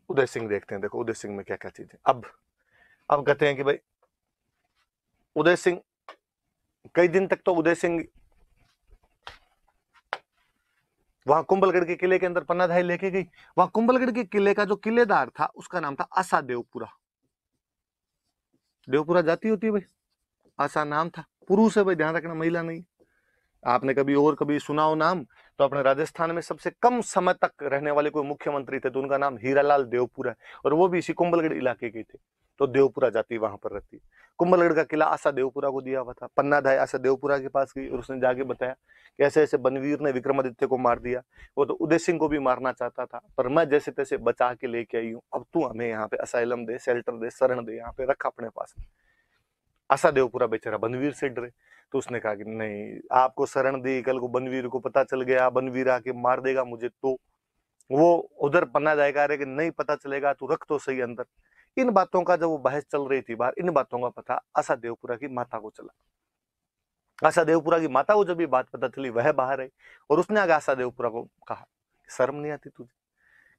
उदय सिंह देखते हैं, देखो उदय सिंह में क्या क्या चीज है। अब कहते हैं कि भाई उदय सिंह, कई दिन तक तो उदय सिंह वहां कुंभलगढ़ के किले के अंदर पन्नाधाय लेके गई। वहां कुंभलगढ़ के किले का जो किलेदार था उसका नाम था आसा देवपुरा। देवपुरा जाति होती है भाई, आसा नाम था। पुरुष है भाई, ध्यान रखना, महिला नहीं। आपने कभी और कभी सुना हो नाम, तो अपने राजस्थान में सबसे कम समय तक रहने वाले कोई मुख्यमंत्री थे तो उनका नाम हीरालाल देवपुरा है, और वो भी इसी कुंभलगढ़ इलाके के थे। तो देवपुरा जाति वहां पर रहती है। कुंभलगढ़ का किला आशा देवपुरा को दिया हुआ था। पन्नाधाय आशा देवपुरा के पास गई और उसने जाके बताया कि ऐसे ऐसे बनवीर ने विक्रमादित्य को मार दिया, वो तो उदय सिंह को भी मारना चाहता था, पर मैं जैसे तैसे बचा के लेके आई हूँ। अब तू हमें यहाँ पे असाइलम दे, शेल्टर दे, शरण दे, यहाँ पे रख अपने पास। आशा देवपुरा बेचारा बनवीर से डरे, तो उसने कहा कि नहीं, आपको शरण दी, कल को बनवीर को पता चल गया, बनवीर आके मार देगा मुझे, तो वो उधर पन्ना जाएगा रे कि नहीं पता चलेगा, तू रख तो सही अंदर। इन बातों का जब वो बहस चल रही थी बाहर, इन बातों का पता आशा देवपुरा की माता को चला। आशा देवपुरा की माता को जब ये बात पता चली, वह बाहर आई और उसने आगे आशा देवपुरा को कहा, शर्म नहीं आती तुझे?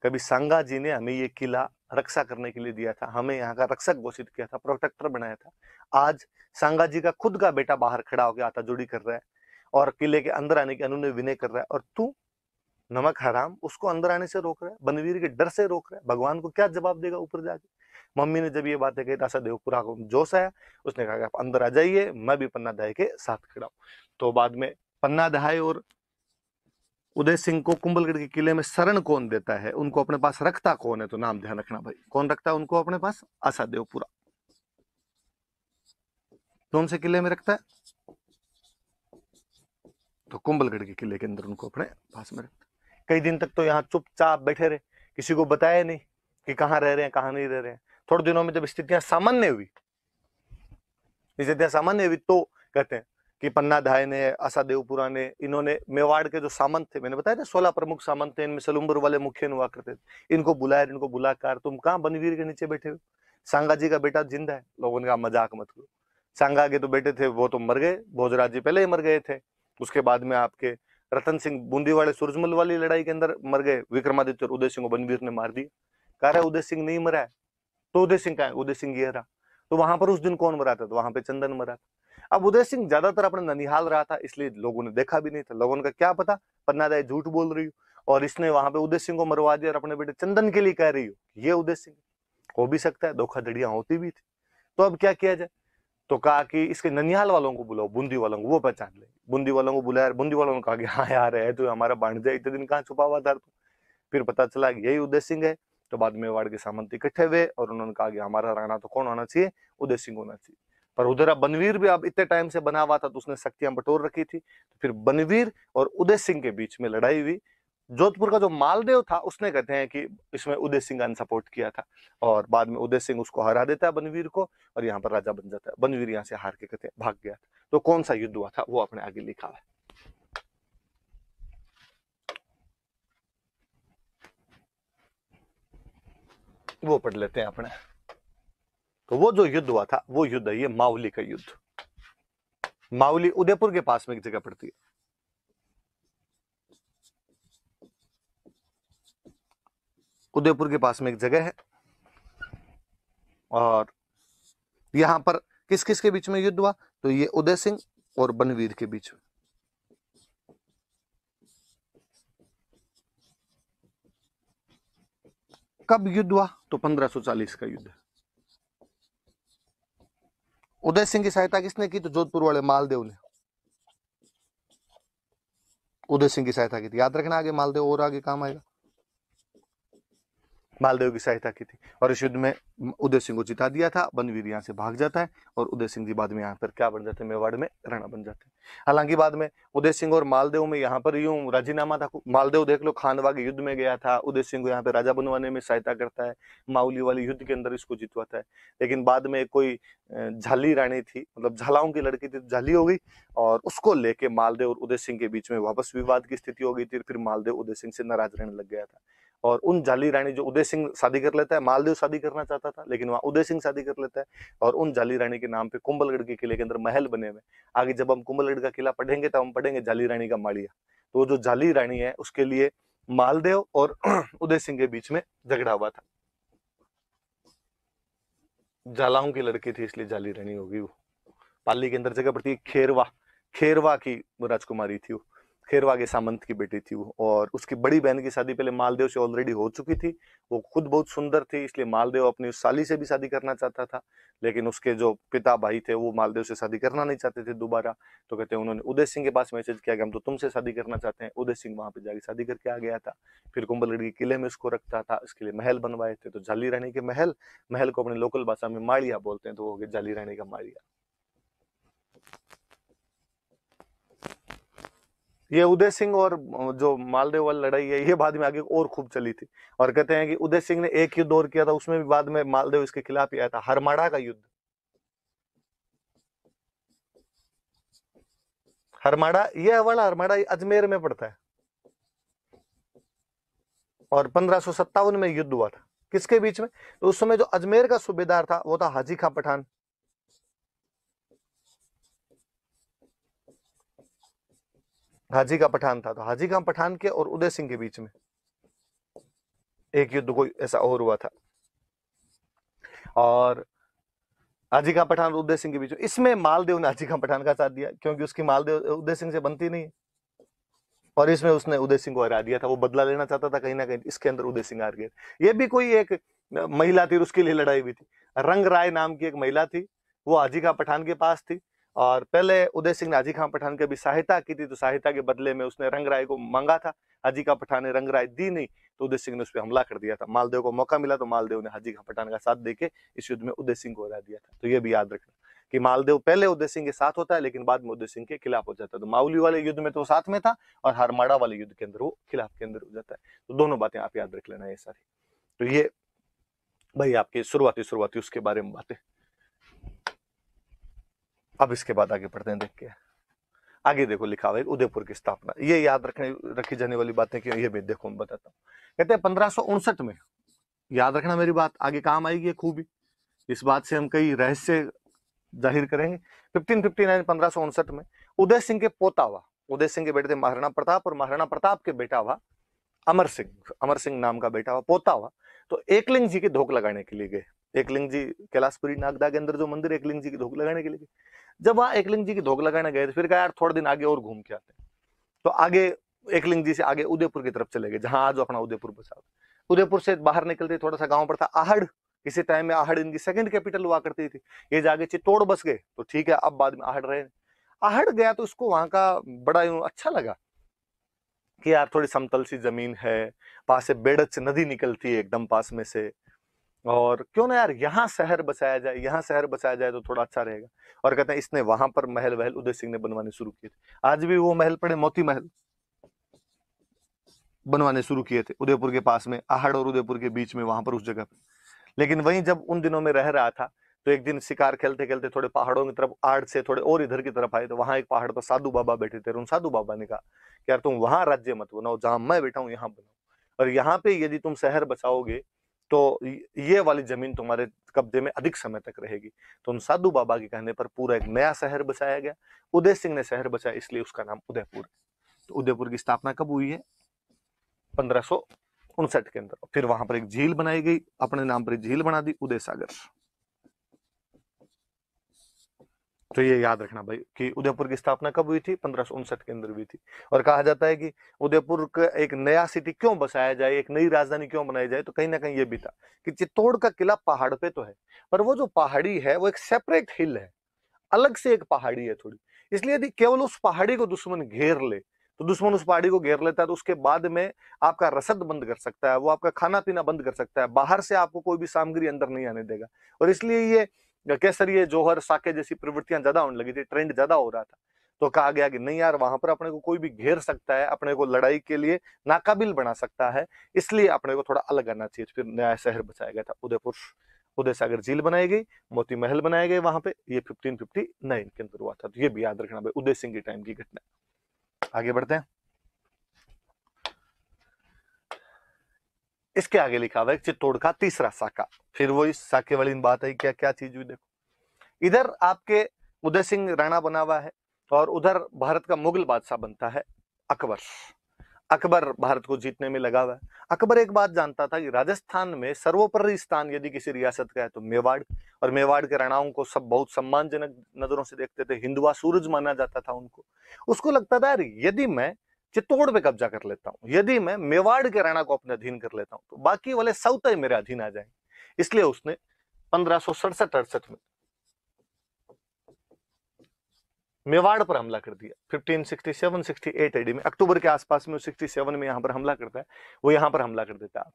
कभी सांगा जी ने हमें ये किला रक्षा करने के लिए दिया था, हमें यहाँ का रक्षक घोषित किया था, प्रोटेक्टर बनाया था। आज सांगा जी का खुद का बेटा बाहर खड़ा होकर आता जोड़ी कर रहा है और किले के अंदर आने की अनुनय विनय कर रहा है, और तू नमक हराम उसको अंदर आने से रोक रहा है, बनवीर के डर से रोक रहा है। भगवान को क्या जवाब देगा ऊपर जाके? मम्मी ने जब ये बातें कही तो आशा देवपुरा को जोश आया, उसने कहा कि आप अंदर आ जाइए, मैं भी पन्ना दहाय के साथ खड़ा हूं। तो बाद में पन्ना दहाय और उदय सिंह को कुंभलगढ़ के किले में शरण कौन देता है, उनको अपने पास रखता कौन है? तो नाम ध्यान रखना भाई, कौन रखता है उनको अपने पास? आशा देवपुरा। कौन से किले में रखता है? तो कुंभलगढ़ के किले के अंदर उनको अपने पास में रखता है। कई दिन तक तो यहाँ चुपचाप बैठे रहे, किसी को बताया नहीं कि कहाँ रह रहे हैं, कहाँ नहीं रह रहे हैं। थोड़े दिनों में जब स्थितियां सामान्य हुई, तो कहते हैं कि पन्ना धाय ने, आशा देवपुरा ने, इन्होंने मेवाड़ के जो सामंत थे, मैंने बताया था 16 प्रमुख सामंत थे, इनमें सलुम्बर वाले मुख्य हुआ करते थे, इनको बुलाया, इनको बुलाकर, तुम कहाँ बनवीर के नीचे बैठे हो? सांगा जी का बेटा जिंदा है। लोगों ने कहा मजाक मत करो, सांगा के तो बेटे थे वो तो मर गए, भोजराज जी पहले ही मर गए थे। उसके बाद में आपके रतन सिंह बूंदी वाले सूरजमल वाली लड़ाई के अंदर मर गए। विक्रमादित्य और उदय सिंह को बनवीर ने मार दिया। कह रहा है उदय सिंह नहीं मरा है, तो उदय सिंह कहा है? उदय सिंह ये रहा। तो वहां पर उस दिन कौन मरा था? तो वहां पे चंदन मरा था। अब उदय सिंह ज्यादातर अपने ननिहाल रहा था, इसलिए लोगों ने देखा भी नहीं था। लोगों का क्या पता पन्नादाई झूठ बोल रही हो और इसने वहां पे उदय सिंह को मरवा दिया और अपने बेटे चंदन के लिए कह रही हो ये उदय सिंह। हो भी सकता है, धोखाधड़ियां होती भी थी। तो अब क्या किया जाए? तो कहा कि इसके ननिहाल वालों को बुलाओ, बूंदी वालों को, वो पहचान ले। बूंदी वालों को बुलाया, बूंदी वालों ने कहा कि हाँ यार है तो हमारा भांजा, इतने दिन कहाँ छुपा हुआ था तू? फिर पता चला कि यही उदय सिंह है। तो बाद में मेवाड़ के सामंत इकट्ठे हुए और उन्होंने कहा कि हमारा राणा तो कौन होना चाहिए? उदय सिंह होना चाहिए। पर उधर अब बनवीर भी अब इतने टाइम से बना हुआ था तो उसने शक्तियां बटोर रखी थी। तो फिर बनवीर और उदय सिंह के बीच में लड़ाई हुई। जोधपुर का जो मालदेव था उसने कहते हैं कि इसमें उदय सिंह ने सपोर्ट किया था, और बाद में उदय सिंह उसको हरा देता है बनवीर को, और यहाँ पर राजा बन जाता है। बनवीर यहाँ से हार के कहते हैं भाग गया। तो कौन सा युद्ध हुआ था वो अपने आगे लिखा है, वो पढ़ लेते हैं अपने। तो वो जो युद्ध हुआ था वो युद्ध है ये मावली का युद्ध। मावली उदयपुर के पास में एक जगह पड़ती है। उदयपुर के पास में एक जगह है, और यहां पर किस किस के बीच में युद्ध हुआ? तो ये उदय सिंह और बनवीर के बीच में। कब युद्ध हुआ? तो 1540 का युद्ध है। उदय सिंह की सहायता किसने की? तो जोधपुर वाले मालदेव ने उदय सिंह की सहायता की थी। याद रखना, आगे मालदेव और आगे काम आएगा। मालदेव की सहायता की थी और इस युद्ध में उदय सिंह को जिता दिया था। बनवीर यहाँ से भाग जाता है और उदय सिंह जी बाद में यहाँ पर क्या बन जाते हैं? मेवाड़ में राणा बन जाते हैं। हालांकि बाद में उदय सिंह और मालदेव में यहाँ पर यूं राजीनामा था। मालदेव देख लो खानवा के युद्ध में गया था, उदय सिंह को यहाँ पे राजा बनवाने में सहायता करता है, माउली वाली युद्ध के अंदर इसको जितवाता है। लेकिन बाद में कोई झाली रानी थी, मतलब झालाओं की लड़की थी, झाली हो गई और उसको लेके मालदेव और उदय सिंह के बीच में वापस विवाद की स्थिति हो गई थी। फिर मालदेव उदय सिंह से नाराज रहने लग गया था और उन जाली रानी जो उदय सिंह शादी कर लेता है, मालदेव शादी करना चाहता था लेकिन वहां उदय सिंह शादी कर लेता है, और उन जाली रानी के नाम पे कुंभलगढ़ के किले के अंदर महल बने हुए। आगे जब हम कुंभलगढ़ का किला पढ़ेंगे तब हम पढ़ेंगे जाली रानी का माड़िया। तो वो जो जाली रानी है उसके लिए मालदेव और उदय सिंह के बीच में झगड़ा हुआ था। झालाओं की लड़की थी इसलिए झाली रानी होगी वो। पाली के अंदर जगह पड़ती है खेरवा, खेरवा की राजकुमारी थी वो, खेरवा के सामंत की बेटी थी वो। और उसकी बड़ी बहन की शादी पहले मालदेव से ऑलरेडी हो चुकी थी। वो खुद बहुत सुंदर थी, इसलिए मालदेव अपनी उस साली से भी शादी करना चाहता था, लेकिन उसके जो पिता भाई थे वो मालदेव से शादी करना नहीं चाहते थे दोबारा। तो कहते हैं उन्होंने उदय सिंह के पास मैसेज किया कि हम तो तुमसे शादी करना चाहते हैं। उदय सिंह वहां पे जाके शादी करके आ गया था। फिर कुंभलगढ़ के किले में उसको रखता था, इसके लिए महल बनवाए थे। तो झाली रानी के महल, महल को अपनी लोकल भाषा में माड़िया बोलते हैं, तो वो हो गया झाली रानी का माड़िया। ये उदय सिंह और जो मालदेव वाली लड़ाई है, ये बाद में आगे और खूब चली थी। और कहते हैं कि उदय सिंह ने एक युद्ध और किया था, उसमें भी बाद में मालदेव इसके खिलाफ ही आया था, हरमाड़ा का युद्ध। हरमाड़ा, ये वाला हरमाड़ा अजमेर में पड़ता है। और 1557 में युद्ध हुआ था किसके बीच में? तो उस समय जो अजमेर का सूबेदार था वो था हाजी खां पठान। हाजी का पठान था, तो हाजी खां पठान के और उदय सिंह के बीच में एक युद्ध कोई ऐसा और हुआ था। और हाजी खां पठान और उदय सिंह के बीच में, इसमें मालदेव ने हाजी खां पठान का साथ दिया, क्योंकि उसकी मालदेव उदय सिंह से बनती नहीं। और इसमें उसने उदय सिंह को हरा दिया था, वो बदला लेना चाहता था कहीं ना कहीं, इसके अंदर उदय सिंह हार गए। ये भी कोई एक महिला थी, उसके लिए लड़ाई हुई थी। रंग राय नाम की एक महिला थी, वो हाजी खां पठान के पास थी। और पहले उदय सिंह ने हाजी खां पठान की भी सहायता की थी, तो सहायता के बदले में उसने रंग राय को मांगा था। हाजी खां पठान ने रंग राय दी नहीं, तो उदय सिंह ने उस पर हमला कर दिया था। मालदेव को मौका मिला तो मालदेव ने हाजी खां पठान का साथ देके इस युद्ध में उदय सिंह को हरा दिया था। तो ये भी याद रखना कि मालदेव पहले उदय सिंह के साथ होता है, लेकिन बाद में उदय सिंह के खिलाफ हो जाता है। तो माउली वाले युद्ध में तो साथ में था, और हरमाड़ा वाले युद्ध के अंदर वो खिलाफ के अंदर हो जाता है। तो दोनों बातें आप याद रख लेना ये सारी। तो ये भाई आपकी शुरुआती उसके बारे में बातें। अब इसके बाद आगे बढ़ते हैं, देख के आगे देखो लिखा हुआ है उदयपुर की स्थापना। ये याद रखी जाने वाली बातें क्यों, ये भी देखो मैं बताता हूँ। कहते हैं 1559 में, याद रखना मेरी बात, आगे काम आएगी खूबी। इस बात से हम कई रहस्य जाहिर करेंगे। 1559 1559 में उदय सिंह के पोता हुआ, उदय सिंह के बेटे थे महाराणा प्रताप, और महाराणा प्रताप के बेटा हुआ अमर सिंह, अमर सिंह नाम का बेटा हुआ, पोता हुआ। तो एकलिंग जी की धोख लगाने के लिए गए। एकलिंग जी कैलाशपुरी नागदा के अंदर जो मंदिर, एकलिंग जी की धोख लगाने के लिए गए। जब वहां एकलिंग जी की धोख लगाने गए तो फिर कहा यार थोड़े दिन आगे और घूम के आते हैं। तो आगे एकलिंग जी से आगे उदयपुर की तरफ चले गए, जहां आज अपना उदयपुर बसा। उदयपुर से बाहर निकलते थोड़ा सा गांव पड़ता आहड़। किसी टाइम में आहड़ इनकी सेकंड कैपिटल हुआ करती थी। ये जाके चित्तौड़ बस गए तो ठीक है, अब बाद में आहड़ रहे। आहड़ गया तो उसको वहां का बड़ा अच्छा लगा कि यार थोड़ी समतल सी जमीन है, पास से बेड़च नदी निकलती है एकदम पास में से, और क्यों ना यार यहाँ शहर बसाया जाए, यहाँ शहर बसाया जाए तो थोड़ा अच्छा रहेगा। और कहते हैं इसने वहां पर महल वहल उदय सिंह ने बनवाने शुरू किए थे। आज भी वो महल पड़े, मोती महल बनवाने शुरू किए थे उदयपुर के पास में, आहड़ और उदयपुर के बीच में, वहां पर उस जगह पे। लेकिन वहीं जब उन दिनों में रह रहा था, तो एक दिन शिकार खेलते खेलते थोड़े पहाड़ों की तरफ, आड़ से थोड़े और इधर की तरफ आए, तो वहां एक पहाड़ पर साधु बाबा बैठे थे। उन साधु बाबा ने कहा कि यार तुम वहां राज्य मत बनाओ, जहां मैं बैठा हूं यहाँ बनाओ, और यहाँ पे यदि तुम शहर बचाओगे तो ये वाली जमीन तुम्हारे कब्जे में अधिक समय तक रहेगी। तो उन साधु बाबा के कहने पर पूरा एक नया शहर बसाया गया। उदय सिंह ने शहर बचाया, इसलिए उसका नाम उदयपुर है। तो उदयपुर की स्थापना कब हुई है? 1559 के अंदर। फिर वहां पर एक झील बनाई गई, अपने नाम पर झील बना दी, उदय सागर। तो ये याद रखना भाई कि उदयपुर की स्थापना कब हुई थी? 1559 के अंदर हुई थी। और कहा जाता है कि उदयपुर का एक नया सिटी क्यों बसाया जाए, एक नई राजधानी क्यों बनाई जाए, तो कहीं ना कहीं ये भी था कि चित्तौड़ का किला पहाड़ पे तो है, पर वो जो पहाड़ी है वो एक सेपरेट हिल है, अलग से एक पहाड़ी है थोड़ी। इसलिए यदि केवल उस पहाड़ी को दुश्मन घेर ले, तो दुश्मन उस पहाड़ी को घेर लेता है, तो उसके बाद में आपका रसद बंद कर सकता है, वो आपका खाना पीना बंद कर सकता है, बाहर से आपको कोई भी सामग्री अंदर नहीं आने देगा। और इसलिए ये केसरिये जौहर साके जैसी प्रवृत्तियां ज्यादा होने लगी थी, ट्रेंड ज्यादा हो रहा था। तो कहा गया कि नहीं यार, वहां पर अपने को कोई भी घेर सकता है, अपने को लड़ाई के लिए नाकाबिल बना सकता है, इसलिए अपने को थोड़ा अलग आना चाहिए। फिर नया शहर बसाया गया था उदयपुर। उदय सागर झील बनाई गई, मोती महल बनाए गए वहां पे, ये 1559 के अंदर हुआ था। तो ये भी याद रखना भाई, उदय सिंह के टाइम की घटना। आगे बढ़ते हैं। इसके आगे लिखा हुआ है चित्तौड़ का तीसरा साका। फिर वो इस साके वाली बात है, क्या क्या चीज हुई देखो। इधर आपके उदय सिंह राणा बना हुआ है, और उधर भारत का मुगल बादशाह बनता है अकबर। अकबर भारत को जीतने में लगा हुआ है। अकबर एक बात जानता था कि राजस्थान में सर्वोपरि स्थान यदि किसी रियासत का है तो मेवाड़, और मेवाड़ के राणाओं को सब बहुत सम्मानजनक नजरों से देखते थे, हिंदुआ सूरज माना जाता था उनको। उसको लगता था यार यदि मैं चित्तौड़ पे कब्जा कर लेता हूं, यदि मैं मेवाड़ के राणा को अपने अधीन कर लेता हूं, तो बाकी वाले सौते मेरे अधीन आ जाएंगे। इसलिए उसने 1567-68 में मेवाड़ पर हमला कर दिया। 1567-68 एडी में, अक्टूबर के आसपास में 67 में यहां पर हमला करता है। वो यहां पर हमला कर देता है।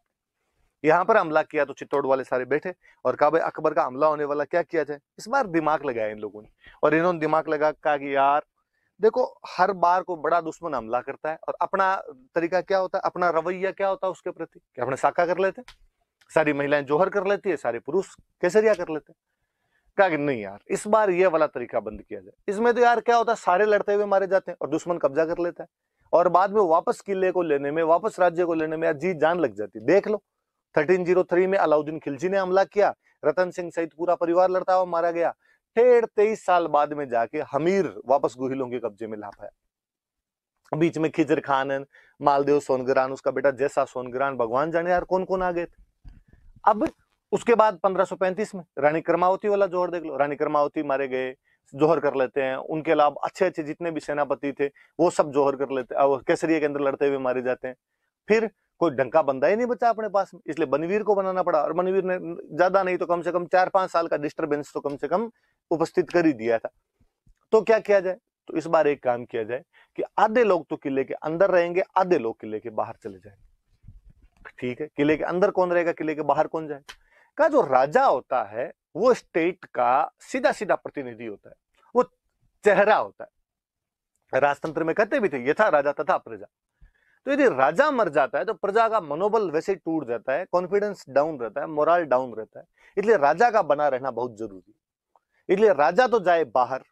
यहां पर हमला किया तो चित्तौड़ वाले सारे बैठे और कहा भाई अकबर का हमला होने वाला, क्या किया जाए। इस बार दिमाग लगाया इन लोगों ने, और इन्होंने दिमाग लगा कहा कि यार देखो हर बार को बड़ा दुश्मन हमला करता है और अपना तरीका क्या होता है, अपना रवैया क्या होता है उसके प्रति, कि अपने साका कर लेते, सारी महिलाएं जोहर कर लेती है, सारे पुरुष केसरिया कर लेते। कहा कि नहीं यार इस बार ये वाला तरीका बंद किया जाए। इसमें तो यार क्या होता है, सारे लड़ते हुए मारे जाते हैं और दुश्मन कब्जा कर लेता है, और बाद में वापस किले को लेने में, वापस राज्य को लेने में यार जी जान लग जाती। देख लो 1303 में अलाउद्दीन खिलजी ने हमला किया, रतन सिंह सहित पूरा परिवार लड़ता हुआ मारा गया। 23 साल बाद में जाके हमीर वापस गुहिलों के कब्जे में ला पाया। बीच में खिजर खान, मालदेव सोनगरान, उसका बेटा जैसा सोनगरान, भगवान जाने यार कौन कौन आ गए थे। अब उसके बाद 1535 में रानी कर्मावती वाला जोहर देख लो, रानी कर्मावती मारे गए, जोहर कर लेते हैं। उनके अलावा अच्छे अच्छे जितने भी सेनापति थे वो सब जोहर कर लेते हैं, केसरिया के अंदर लड़ते हुए मारे जाते हैं। फिर कोई ढंका बंदा ही नहीं बचा अपने पास में, इसलिए बनवीर को बनाना पड़ा, और बनवीर ने ज्यादा नहीं तो कम से कम 4-5 साल का डिस्टर्बेंस तो कम से कम उपस्थित कर ही दिया था। तो क्या किया जाए, तो इस बार एक काम किया जाए कि आधे लोग तो किले के अंदर रहेंगे, आधे लोग किले के बाहर चले जाएंगे। ठीक है, किले के अंदर कौन रहेगा, किले के बाहर कौन जाए। का जो राजा होता है वो स्टेट का सीधा सीधा प्रतिनिधि होता है, वो चेहरा होता है। राजतंत्र में कहते भी थे यथा राजा तथा प्रजा। तो यदि राजा मर जाता है तो प्रजा का मनोबल वैसे टूट जाता है, कॉन्फिडेंस डाउन रहता है, मोरल डाउन रहता है। इसलिए राजा का बना रहना बहुत जरूरी है। इसलिए राजा तो जाए बाहर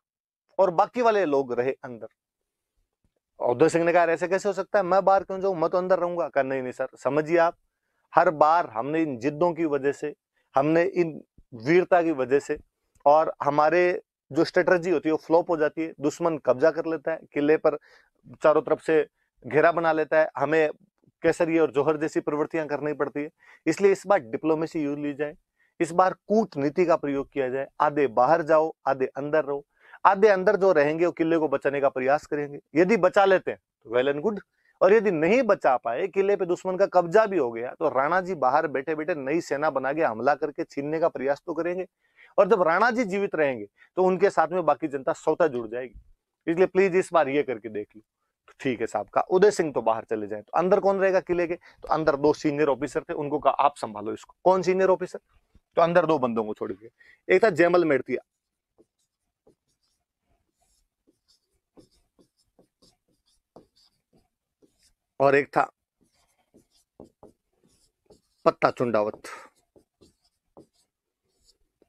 और बाकी वाले लोग रहे अंदर। उदय सिंह ने कहा ऐसे कैसे हो सकता है, मैं बाहर क्यों जाऊं, मैं तो अंदर रहूंगा। कहा नहीं नहीं सर, समझिए आप, हर बार हमने इन जिद्दों की वजह से, हमने इन वीरता की वजह से, और हमारे जो स्ट्रेटजी होती है वो फ्लॉप हो जाती है। दुश्मन कब्जा कर लेता है, किले पर चारों तरफ से घेरा बना लेता है, हमें केसरिया और जौहर जैसी प्रवृत्तियां करनी पड़ती है। इसलिए इस बार डिप्लोमेसी यूज ली जाए, इस बार कूटनीति का प्रयोग किया जाए। आधे बाहर जाओ, आधे अंदर रहो। आधे अंदर जो रहेंगे वो किले को बचाने का प्रयास करेंगे, यदि बचा लेते हैं तो वेल एंड गुड, और यदि नहीं बचा पाए, किले पे दुश्मन का कब्जा भी हो गया, तो राणा जी बाहर बैठे बैठे नई सेना बना के हमला करके छीनने का प्रयास तो करेंगे। और जब राणा जी जीवित रहेंगे तो उनके साथ में बाकी जनता स्वतः जुड़ जाएगी। इसलिए प्लीज इस बार ये करके देख लो। तो ठीक है साहब, का उदय सिंह तो बाहर चले जाए, तो अंदर कौन रहेगा किले के, तो अंदर 2 सीनियर ऑफिसर थे, उनको कहा आप संभालो इसको। कौन सीनियर ऑफिसर, तो अंदर 2 बंदों को छोड़ के, एक था जयमल मेड़तिया, और एक था पत्ता चुंडावत।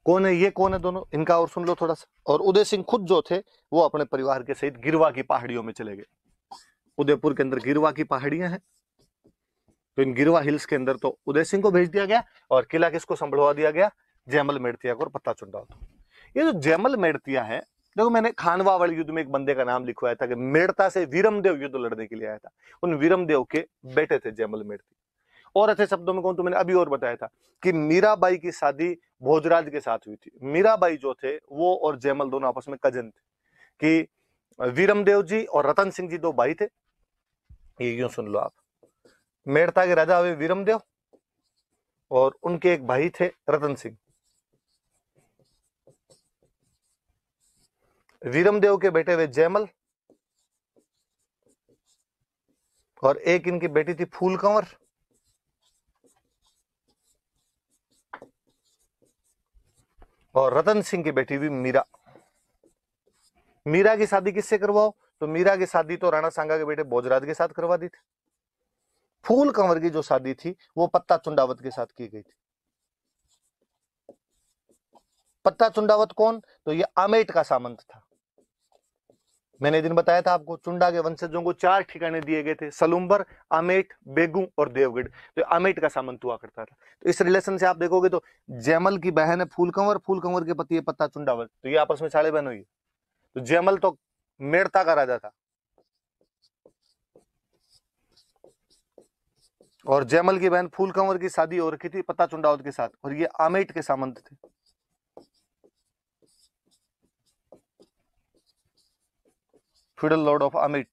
कौन है ये, कौन है दोनों, इनका और सुन लो थोड़ा सा। और उदय सिंह खुद जो थे वो अपने परिवार के सहित गिरवा की पहाड़ियों में चले गए। उदयपुर के अंदर गिरवा की पहाड़ियां हैं, तो इन गिरवा हिल्स के अंदर तो उदय सिंह को भेज दिया गया, और किला किसको संभलवा दिया गया, जयमल मेड़तिया को और पत्ता चुंडावत। ये जो जयमल मेड़तिया है, देखो मैंने खानवा वाले युद्ध में एक बंदे का नाम लिखवाया था कि मेड़ता से वीरमदेव युद्ध लड़ने के लिए आया था। उन वीरमदेव के बेटे थे जयमल मेड़तिया। और अच्छे शब्दों में कहूं तो मैंने अभी और बताया था कि मीराबाई की शादी भोजराज के साथ हुई थी। मीराबाई जो थे वो और जयमल दोनों आपस में कजन थे, कि वीरमदेव जी और रतन सिंह जी 2 भाई थे। ये यूं सुन लो आप, मेड़ता के राजा हुए वीरमदेव और उनके एक भाई थे रतन सिंह। वीरमदेव के बेटे हुए जयमल, और एक इनकी बेटी थी फूल कंवर, और रतन सिंह की बेटी हुई मीरा। मीरा की शादी किससे करवाओ, तो मीरा की शादी तो राणा सांगा के बेटे भोजराज के साथ करवा दी थी। फूल कंवर की जो शादी थी वो पत्ता चुंडावत के साथ की गई थी। पत्ता चुंडावत कौन, तो ये आमेट का सामंत था। मैंने दिन बताया था आपको, चुंडा के वंशजों को 4 ठिकाने दिए गए थे, सलूम्बर, आमेट, बेगू और देवगढ़। तो आमेट का सामंत हुआ करता था। तो इस रिलेशन से आप देखोगे तो जयमल की बहन है फूल कंवर, फूल कंवर के पति है पत्ता चुंडावत, तो ये आपस में साले बहन हुई। तो जयमल तो मेड़ता का राजा था, और जयमल की बहन फूल कंवर की शादी हो रखी थी पत्ता चुंडावत के साथ, और ये आमेट के सामंत थे। Feudal Lord of Amet,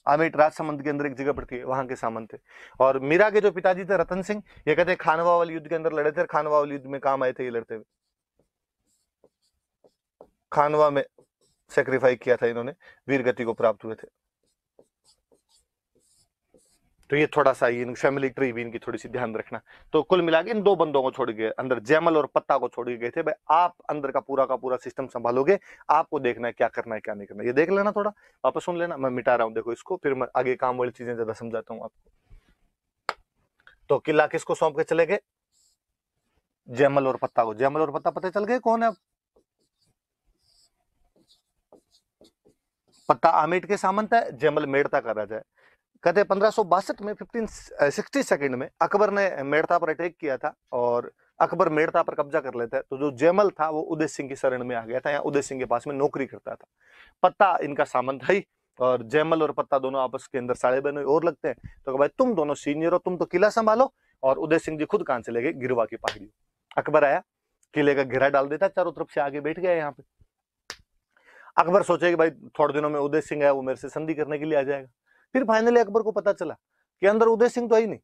Amet Rajsamand के अंदर एक जगह पर थी, वहां के सामंत थे। और मीरा के जो पिताजी थे रतन सिंह, ये कहते हैं खानवा वाले युद्ध के अंदर लड़े थे, खानवा वाले युद्ध में काम आए थे ये लड़ते हुए, खानवा में सेक्रीफाइस किया था इन्होंने, वीर गति को प्राप्त हुए थे। तो ये थोड़ा सा ये फैमिली ट्री भी इनकी थोड़ी सी ध्यान रखना। तो कुल मिला के इन दो बंदों को छोड़ के अंदर जयमल और पत्ता को छोड़ के गए थे, भाई आप अंदर का पूरा सिस्टम संभालोगे, आपको देखना है क्या करना है क्या नहीं करना, ये देख लेना, थोड़ा वापस सुन लेना, मैं मिटा रहा हूं देखो इसको, फिर मैं आगे काम वाली चीजें ज्यादा समझाता हूँ आपको। तो किला किसको सौंप के चले गए? जयमल और पत्ता को। जयमल और पत्ता पता चल गए कौन है? पत्ता आमेट के सामंत है, जयमल मेड़ता का राजा है। कहते 1562 में 1562 में अकबर ने मेड़ता पर अटैक किया था और अकबर मेड़ता पर कब्जा कर लेता है। तो जो जयमल था वो उदय सिंह की शरण में आ गया था, या उदय सिंह के पास में नौकरी करता था। पत्ता इनका सामंत है, और जयमल और पत्ता दोनों आपस के अंदर साड़े बहनोई और लगते हैं। तो भाई तुम दोनों सीनियर हो, तुम तो किला संभालो, और उदय सिंह जी खुद कहां चले गए? गिरवा की पहाड़ी। अकबर आया, किले का घेरा डाल देता, चारों तरफ से आगे बैठ गया यहाँ पे। अकबर सोचे कि भाई थोड़े दिनों में उदय सिंह है वो मेरे से संधि करने के लिए आ जाएगा। फिर फाइनली अकबर को पता चला कि अंदर उदय सिंह तो ही नहीं।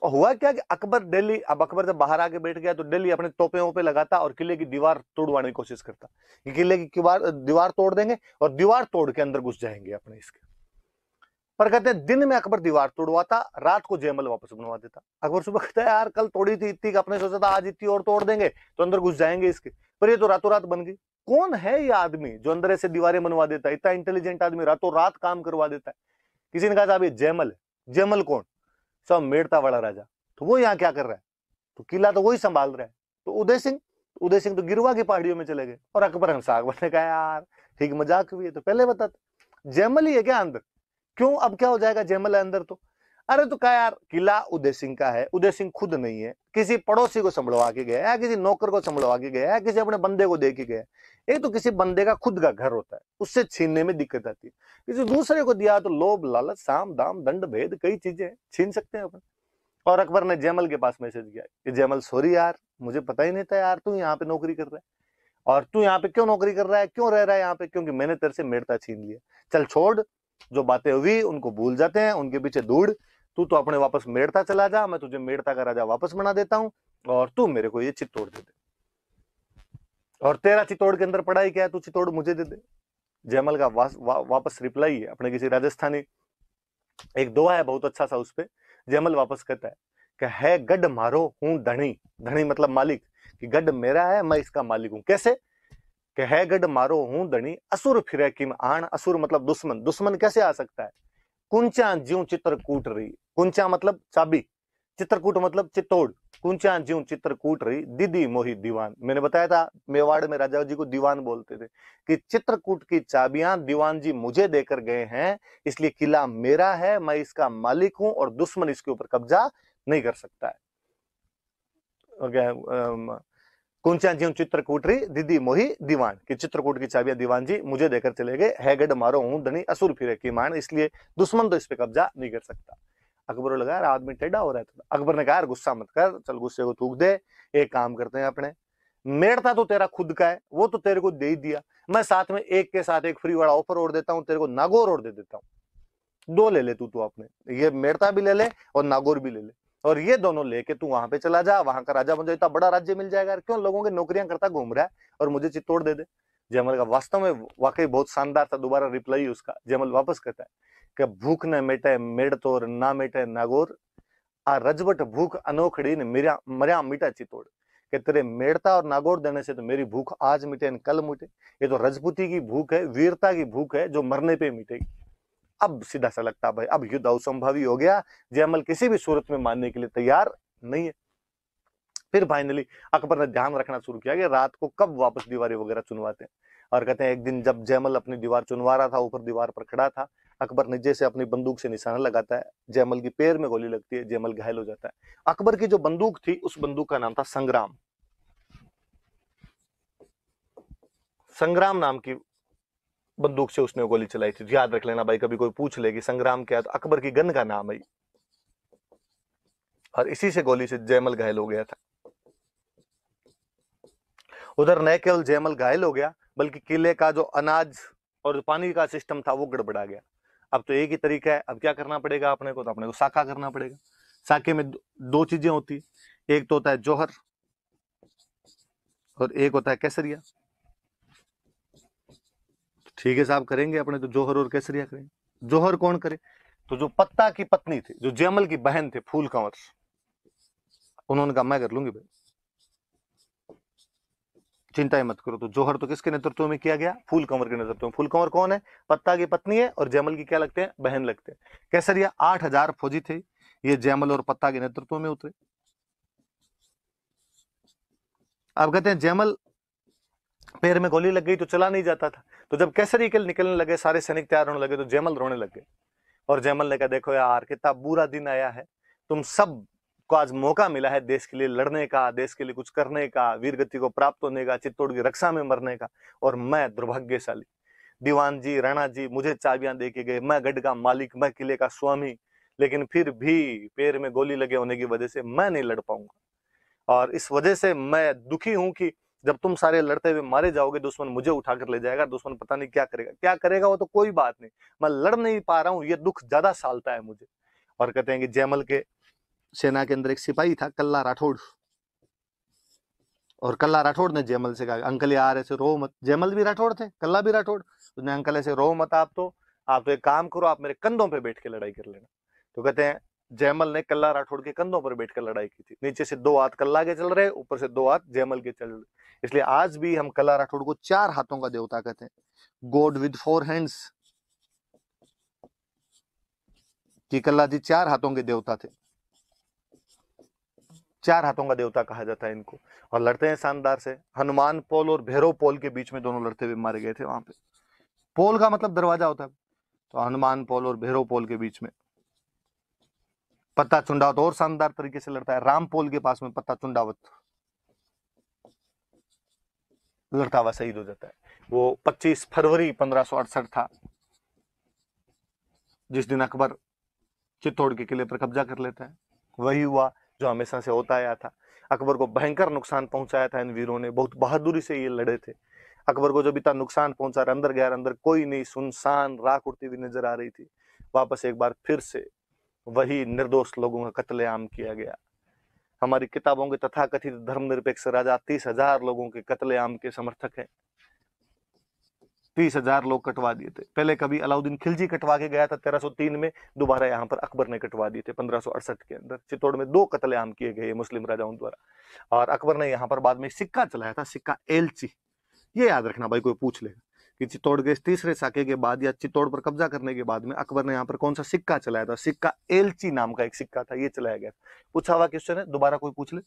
और हुआ क्या कि अकबर दिल्ली, अब अकबर जब बाहर आके बैठ गया तो दिल्ली अपने तोपे वोपे लगाता और किले की दीवार तोड़वाने की कोशिश करता कि किले की दीवार तोड़ देंगे और दीवार तोड़ के अंदर घुस जाएंगे अपने इसके। पर कहते हैं दिन में अकबर दीवार तोड़वाता, रात को जयमल वापस बनवा देता। अकबर सुबह कहता है यार कल तोड़ी थी इतनी, अपने सोचा था आज इतनी और तोड़ देंगे तो अंदर घुस जाएंगे इसके, पर ये तो रातों रात बन गई। कौन है ये आदमी जो अंदर ऐसे दीवारें बनवा देता है? इतना इंटेलिजेंट आदमी रातों रात काम करवा देता है। किसी ने कहा साहब ये जयमल है। जयमल कौन? सब मेड़ता वाला राजा। तो वो यहाँ क्या कर रहा है? तो किला तो वही संभाल रहा है। तो उदय सिंह, उदय सिंह तो गिरवा की पहाड़ियों में चले गए। और अकबर अकबर ने कहा यार ठीक मजाक हुई है, तो पहले बताते जयमल ही है क्या अंदर? क्यों अब क्या हो जाएगा जयमल है अंदर तो? अरे तो कहा यार किला उदय सिंह का है, उदय सिंह खुद नहीं है, किसी पड़ोसी को संभलवा के गया है, किसी नौकर को संभलवा के गया है, किसी अपने बंदे को दे के गया है। एक तो किसी बंदे का खुद का घर होता है, उससे छीनने में दिक्कत आती है। किसी दूसरे को दिया तो लोभ लालच साम दाम दंड भेद कई चीजें छीन सकते हैं अपन। और अकबर ने जयमल के पास मैसेज किया कि जयमल सॉरी यार, मुझे पता ही नहीं था यार तू यहाँ पे नौकरी कर रहा है, और तू यहाँ पे क्यों नौकरी कर रहा है, क्यों रह रहा है यहाँ पे? क्योंकि मैंने तेरे से मेड़ता छीन लिया। चल छोड़, जो बातें हुई उनको भूल जाते हैं, उनके पीछे दौड़, तू तो अपने वापस मेड़ता चला जा, मैं तुझे मेड़ता का राजा वापस बना देता हूँ, और तू मेरे को ये चित्तौड़ दे दे। और तेरा चित्तौड़ के अंदर पड़ा ही क्या है, तू चित्तौड़ मुझे दे दे। जयमल का वापस रिप्लाई है अपने किसी राजस्थानी, एक दोहा है बहुत अच्छा सा, उस पे जयमल वापस कहता है कि है गढ़ मारो हूं धनी, धनी मतलब मालिक, कि गढ़ मेरा है मैं इसका मालिक हूं। कैसे? कि है गढ़ मारो हूं धनी, असुर फिरे किम आन, असुर मतलब दुश्मन, दुश्मन कैसे आ सकता है? कुंचा ज्यों चित्रकूट रही, कुंचा मतलब चाबी, चित्रकूट मतलब चित्तौड़, कुंचा ज्यों चित्रकूट रही दीदी मोही दीवान। मैंने बताया था मेवाड़ में राजा जी को दीवान बोलते थे, कि चित्रकूट की चाबियां दीवान जी मुझे देकर गए हैं, इसलिए किला मेरा है, मैं इसका मालिक हूं, और दुश्मन इसके ऊपर कब्जा नहीं कर सकता है। कुंचा ज्यों चित्रकूट रही दीदी मोही दीवान, कि चित्रकूट की चाबियां दीवान जी मुझे देकर चले गए, है गढ़ मारो हूं धनी असुर फिरे की मान, इसलिए दुश्मन तो इस पे कब्जा नहीं कर सकता। अकबर को लगा यार आदमी टेढ़ा हो रहा है। तो अकबर ने कहा यार गुस्सा मत कर, चल गुस्से को थूक दे, एक काम करते हैं अपने, मेड़ता तो तेरा खुद का है, वो तो तेरे को दे ही दिया, मैं साथ में एक के साथ एक फ्री वाला ऑफर और देता हूँ, तेरे को नागौर और दे देता हूँ, दो ले ले तू तो अपने, ये मेड़ता भी ले ले और नागौर भी ले ले, और ये दोनों लेके तू वहां पे चला जा, वहां का राजा बन जा, इतना बड़ा राज्य मिल जाएगा। क्यों लोगों की नौकरियां करता घूम रहा है और मुझे चित्तौड़ दे दे। जयमल का वास्तव में वाकई बहुत शानदार था। दोबारा रिप्लाई उसका, जयमल वापस कहता है कि भूख न मेटे मेड़ तोर, ना मेटे नागौर, आ रजबट भूख अनोखड़ी ने मरिया मिटा चित्तौड़, कि तेरे मेड़ता और नागौर देने से तो मेरी भूख आज मिटे न कल मिटे। ये तो रजपूती की भूख है, वीरता की भूख है, जो मरने पे मिटेगी। अब सीधा सा लगता भाई अब युद्ध असंभवी हो गया, जयमल किसी भी सूरत में मानने के लिए तैयार नहीं है। फिर फाइनली अकबर ने ध्यान रखना शुरू किया कि रात को कब वापस दीवारें वगैरह चुनवाते हैं। और कहते हैं एक दिन जब जयमल अपनी दीवार चुनवा रहा था, ऊपर दीवार पर खड़ा था, अकबर नीचे से अपनी बंदूक से निशाना लगाता है, जयमल की पैर में गोली लगती है, जयमल घायल हो जाता है। अकबर की जो बंदूक थी उस बंदूक का नाम था संग्राम, संग्राम नाम की बंदूक से उसने गोली चलाई थी। याद रख लेना भाई, कभी कोई पूछ ले कि संग्राम क्या है, तो अकबर की गन का नाम है। और इसी से गोली से जयमल घायल हो गया था। उधर न केवल जयमल घायल हो गया, बल्कि किले का जो अनाज और पानी का सिस्टम था वो गड़बड़ा गया। अब तो एक ही तरीका है, अब क्या करना पड़ेगा अपने को, तो अपने को साका करना पड़ेगा। साके में दो चीजें होती, एक तो होता है जौहर और एक होता है केसरिया। ठीक है साहब, करेंगे अपने तो जौहर और केसरिया करेंगे। जौहर कौन करे, तो जो पत्ता की पत्नी थी, जो जयमल की बहन थे, फूल कंवर, उन्होंने कहा मैं कर लूंगी भाई, चिंता ही मत करो। तो जौहर तो किसके नेतृत्व में किया गया, फूल कंवर के नेतृत्व में। फूल कंवर कौन है, पत्ता की पत्नी है और जयमल की क्या लगते हैं, बहन लगते हैं। केसरिया 8,000 फौजी थे, ये जयमल और पत्ता के नेतृत्व में उतरे। अब कहते हैं जयमल पैर में गोली लग गई तो चला नहीं जाता था, तो जब केसरी के निकलने लगे, सारे सैनिक तैयार होने लगे, तो जयमल रोने लग गए। और जयमल ने कहा देखो यार, कितना बुरा दिन आया है, तुम सब को आज मौका मिला है देश के लिए लड़ने का, देश के लिए कुछ करने का, वीरगति को प्राप्त होने का, चित्तौड़ की रक्षा में मरने का, और मैं दुर्भाग्यशाली, दीवान जी, राणा जी मुझे चाबियां दे के गए, मैं गढ़ का मालिक, मैं किले का स्वामी, लेकिन फिर भी पैर में गोली लगे होने की वजह से मैं नहीं लड़ पाऊंगा। और इस वजह से मैं दुखी हूं कि जब तुम सारे लड़ते हुए मारे जाओगे, दुश्मन मुझे उठाकर ले जाएगा, दुश्मन पता नहीं क्या करेगा, क्या करेगा वो तो कोई बात नहीं, मैं लड़ नहीं पा रहा हूं, ये दुख ज्यादा सालता है मुझे। और कहते हैं कि जयमल के सेना के अंदर एक सिपाही था, कल्ला राठौड़, और कल्ला राठौड़ ने जयमल से कहा अंकल यार ऐसे रो मत। जयमल भी राठौड़ थे, कल्ला भी राठौड़। उसने अंकल ऐसे रो मत, आप तो एक काम करो, आप मेरे कंधों पे बैठ के लड़ाई कर लेना। तो कहते हैं जयमल ने कल्ला राठौड़ के कंधों पर बैठकर लड़ाई की थी। नीचे से 2 हाथ कल्ला के चल रहे, ऊपर से 2 हाथ जयमल के चल रहे। इसलिए आज भी हम कल्ला राठौड़ को 4 हाथों का देवता कहते हैं, गॉड विद 4 हैंड्स, कि कल्ला जी 4 हाथों के देवता थे, 4 हाथों का देवता कहा जाता है इनको। और लड़ते हैं शानदार से। हनुमान पोल और भैरव पोल के बीच में दोनों लड़ते हुए मारे गए थे वहां पे। पोल का मतलब दरवाजा होता है, तो हनुमान पोल और भैरव पोल के बीच में। पत्ता चुंडावत और शानदार तरीके से लड़ता है, राम पोल के पास में पत्ता चुंडावत लड़ता हुआ शहीद हो जाता है। वो 25 फरवरी 1568 था, जिस दिन अकबर चित्तौड़ के किले पर कब्जा कर लेता है। वही हुआ जो हमेशा से होता आया था। अकबर को भयंकर नुकसान पहुंचाया था इन वीरों ने, बहुत बहादुरी से ये लड़े थे। अकबर को जब इतना नुकसान पहुंचा, अंदर गया, अंदर कोई नहीं, सुनसान राख उड़ती हुई नजर आ रही थी। वापस एक बार फिर से वही निर्दोष लोगों का कत्लेआम किया गया। हमारी किताबों के तथाकथित धर्मनिरपेक्ष राजा 30,000 लोगों के कत्लेआम के समर्थक हैं। 30,000 लोग कटवा दिए थे। पहले कभी अलाउद्दीन खिलजी कटवा के गया था 1303 में, दोबारा यहाँ पर अकबर ने कटवा दिए थे 1568 के अंदर। चित्तौड़ में 2 कत्लेआम किए गए मुस्लिम राजाओं द्वारा। और अकबर ने यहाँ पर बाद में सिक्का चलाया था, सिक्का एलची। ये याद रखना भाई, कोई पूछ लेगा कि चित्तौड़ के तीसरे साके के बाद या चित्तौड़ पर कब्जा करने के बाद में अकबर ने यहाँ पर कौन सा सिक्का चलाया था। सिक्का एलची नाम का एक सिक्का था, ये चलाया गया। पूछा हुआ क्वेश्चन है, दोबारा कोई पूछ ले।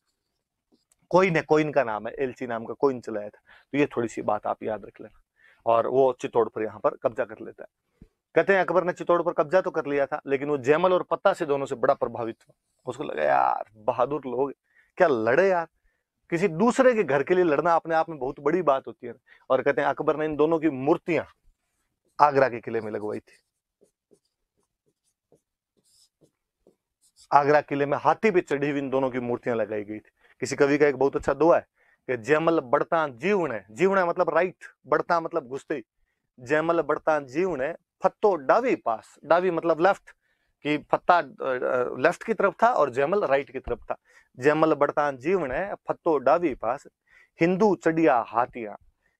कोइन का नाम है, एलची नाम का कोइन चलाया था। तो ये थोड़ी सी बात आप याद रख लेना। और वो चित्तौड़ पर यहाँ पर कब्जा कर लेता है। कहते हैं अकबर ने चित्तौड़ पर कब्जा तो कर लिया था, लेकिन वो जयमल और पत्ता से दोनों से बड़ा प्रभावित हुआ। उसको लगा यार बहादुर लोग क्या लड़े यार, किसी दूसरे के घर के लिए लड़ना अपने आप में बहुत बड़ी बात होती है। और कहते हैं अकबर ने इन दोनों की मूर्तियां आगरा के किले में लगवाई थी। आगरा किले में हाथी पे चढ़ी हुई इन दोनों की मूर्तियां लगाई गई थी। किसी कवि का एक बहुत अच्छा दोहा है कि जयमल बढ़ता जीवने, जीवने मतलब राइट, बढ़ता मतलब घुसते, जयमल बढ़ता जीवने फत्तो डावी पास, डावी मतलब लेफ्ट, कि फत्ता लेफ्ट की तरफ था और जयमल राइट की तरफ था। जयमल बढ़ता जीवने फत्तो डावी पास, हिंदू चढ़िया हाथियां,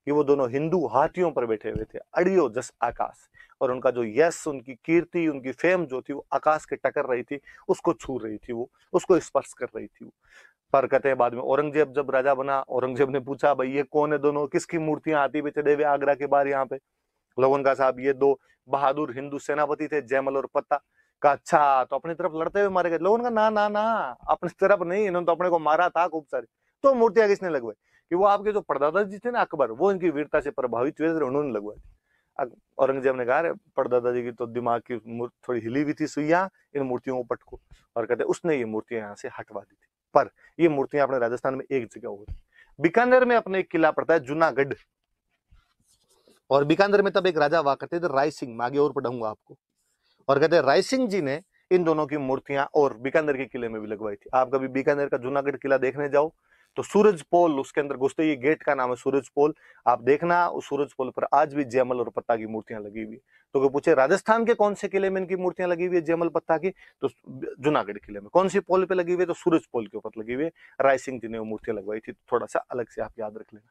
कि वो दोनों हिंदू हाथियों पर बैठे हुए थे, अड़ियो जस आकाश। और उनका जो यश, उनकी कीर्ति, उनकी फेम जो थी वो आकाश के टकर रही थी, उसको छू रही थी, वो उसको स्पर्श कर रही थी वो। पर कहते हैं बाद में औरंगजेब जब राजा बना, औरंगजेब ने पूछा भाई ये कौन है दोनों, किसकी मूर्तियां हाथी पे चढ़े हुए आगरा के बाहर यहाँ पे। लोगों का साहब ये 2 बहादुर हिंदू सेनापति थे, जयमल और पत्ता। का अच्छा तो अपनी तरफ लड़ते हुए मारे गए। लोगों का ना ना ना, अपनी तरफ नहीं, इन्होंने तो अपने को मारा था खूब सारी। तो मूर्तियां किसने लगवाई, कि वो आपके जो परदादा जी थे ना अकबर, वो इनकी वीरता से प्रभावित हुए थे, उन्होंने लगवाई। औरंगजेब ने कहा परदादा जी की तो दिमाग की थोड़ी हिली हुई थी सुइयां, इन मूर्तियों को पटको। और कहते उसने ये मूर्तियां यहाँ से हटवा दी थी। पर ये मूर्तियां अपने राजस्थान में एक जगह हो रही। बीकानेर में अपने एक किला पड़ता है जूनागढ़, और बीकानेर में तब एक राजा हुआ करते थे राय सिंह, मैं आगे और पढ़ाऊंगा आपको। और कहते हैं राय सिंह जी ने इन दोनों की मूर्तियां और बीकानेर के किले में भी लगवाई थी। आप कभी बीकानेर का जूनागढ़ किला देखने जाओ तो सूरज पोल, उसके अंदर घुसते ही गेट का नाम है सूरज पोल, आप देखना उस सूरज पोल पर आज भी जयमल और पत्ता की मूर्तियां लगी हुई। तो कोई पूछे राजस्थान के कौन से किले में इनकी मूर्तियां लगी हुई है जयमल पत्ता की, तो जूनागढ़ किले में। कौन सी पोल पे लगी हुई है, तो सूरज पोल के ऊपर लगी हुई है। राय सिंह जी ने वो मूर्तियां लगवाई थी, थोड़ा सा अलग से आप याद रख लेना।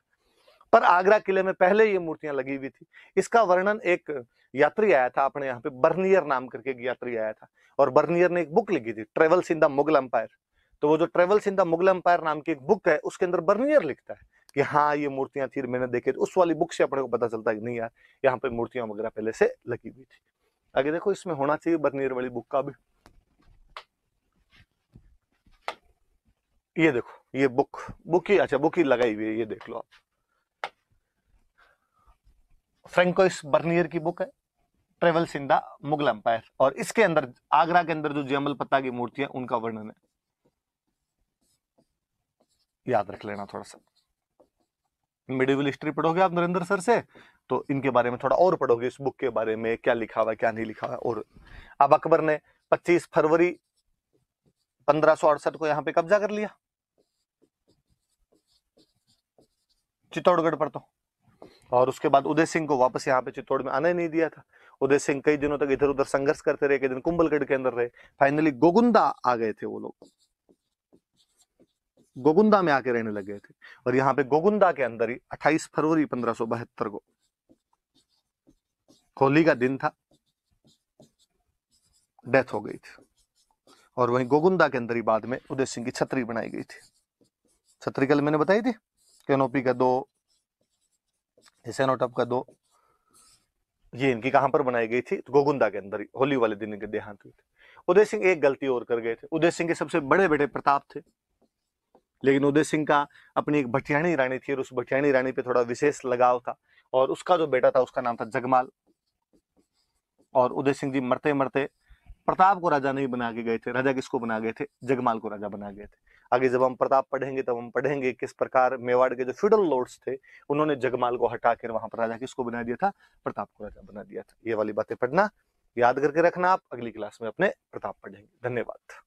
पर आगरा किले में पहले ये मूर्तियां लगी हुई थी। इसका वर्णन एक यात्री आया था अपने यहाँ पे, बर्नियर नाम करके एक यात्री आया था, और बर्नियर ने एक बुक लिखी थी, travels in the Mughal empire. तो वो जो travels in the Mughal empire नाम की एक बुक है, उसके अंदर बर्नियर लिखता है कि हाँ ये मूर्तियां थी, मैंने देखे। उस वाली बुक से अपने को पता चलता है कि नहीं यार, यहाँ पे मूर्तियां वगैरह पहले से लगी हुई थी। आगे देखो, इसमें होना चाहिए बर्नियर वाली बुक का भी। ये देखो, ये बुक ही, अच्छा बुक ही लगाई हुई है, ये देख लो आप। फ्रेंकोइस बर्नियर की बुक है, travels in the Mughal empire, और इसके अंदर आगरा के अंदर जो जयमल पत्ता की मूर्ति है उनका वर्णन है। याद रख लेना थोड़ा सा। मिडिवल हिस्ट्री पढ़ोगे आप नरेंद्र सर से, तो इनके बारे में थोड़ा और पढ़ोगे, इस बुक के बारे में क्या लिखा हुआ है क्या नहीं लिखा हुआ। और अब अकबर ने 25 फरवरी 1568 को यहाँ पे कब्जा कर लिया चित्तौड़गढ़ पर, तो और उसके बाद उदय सिंह को वापस यहाँ पे चित्तौड़ में आने नहीं दिया था। उदय सिंह कई दिनों तक इधर उधर संघर्ष करते रहे, कई दिन कुंभलगढ़ के अंदर रहे, फाइनली गोगुंदा आ गए थे वो लोग, गोगुंदा में आके रहने लग गए थे। और यहाँ पे गोगुंदा के अंदर ही 28 फरवरी 1572 को होली का दिन था, डेथ हो गई थी। और वहीं गोगुंदा के अंदर ही बाद में उदय सिंह की छतरी बनाई गई थी। छतरी कल मैंने बताई थी, कैनोपी का 2, सेनोटप का 2, ये इनकी कहां पर बनाई गई थी, तो गोगुंदा के अंदर ही, होली वाले दिन इनके देहांत हुई थी। उदय सिंह एक गलती और कर गए थे। उदय सिंह के सबसे बड़े बेटे प्रताप थे, लेकिन उदय सिंह का अपनी एक भटियाणी रानी थी, और उस भटियाणी रानी पे थोड़ा विशेष लगाव था, और उसका जो बेटा था उसका नाम था जगमाल। और उदय सिंह जी मरते मरते प्रताप को राजा नहीं बना के गए थे, राजा किसको बना गए थे, जगमाल को राजा बना गए थे। आगे जब हम प्रताप पढ़ेंगे तब हम पढ़ेंगे किस प्रकार मेवाड़ के जो फ्यूडल लॉर्ड्स थे उन्होंने जगमाल को हटाकर वहां पर राजा किसको बना दिया था, प्रताप को राजा बना दिया था। ये वाली बातें पढ़ना, याद करके रखना, आप अगली क्लास में अपने प्रताप पढ़ेंगे। धन्यवाद।